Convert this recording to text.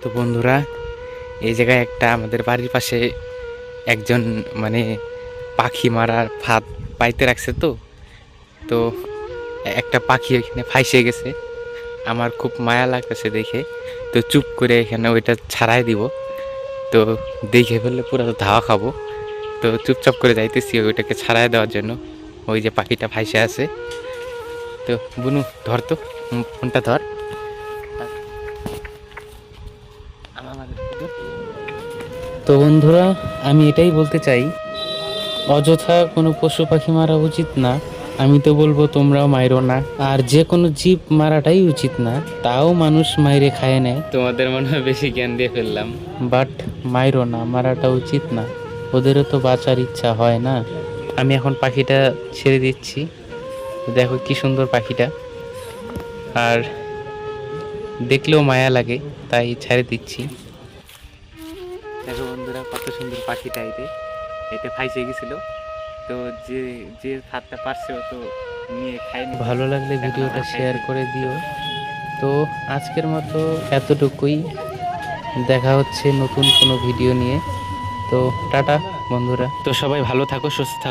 তো বন্ধুরা, এই জায়গায় একটা আমাদের বাড়ির পাশে একজন মানে পাখি মারার ফাঁদ পাইতে রাখছে। তো তো একটা পাখি ওইখানে ফাইসে গেছে। আমার খুব মায়া লাগতেছে দেখে, তো চুপ করে এখানে ওইটা ছাড়াই দিব। তো দেখে ফেললে পুরো তো ধাওয়া খাবো। তো চুপচাপ করে যাইতেছি ওইটাকে ছাড়াই দেওয়ার জন্য। ওই যে পাখিটা ফাইসে আছে। তো বুনু ধর তো, ফোনটা ধর। তো বন্ধুরা, আমি এটাই বলতে চাই, অযথা কোনো পশু পাখি মারা উচিত না। আমি তো বলবো তোমরাও মাইরো না। আর যে কোনো জীব মারাটাই উচিত না, তাও মানুষ মাইরে খায় নেয়। তোমাদের মনে হয় বেশি জ্ঞান দিয়ে ফেললাম, বাট মাইরো না, মারাটা উচিত না। ওদেরও তো বাঁচার ইচ্ছা হয় না। আমি এখন পাখিটা ছেড়ে দিচ্ছি। দেখো কি সুন্দর পাখিটা, আর দেখলেও মায়া লাগে, তাই ছেড়ে দিচ্ছি। দেখো বন্ধুরা, কত সুন্দর পাখিটা। এটা ফাইসে গেছিল। তো যে যে খাতটা পারছে ও তো নিয়ে খায়নি। ভালো লাগলে ভিডিওটা শেয়ার করে দিও। তো আজকের মতো এতটুকুই। দেখা হচ্ছে নতুন কোনো ভিডিও নিয়ে। তো টাটা বন্ধুরা। তো সবাই ভালো থাকো, সুস্থ থাকো।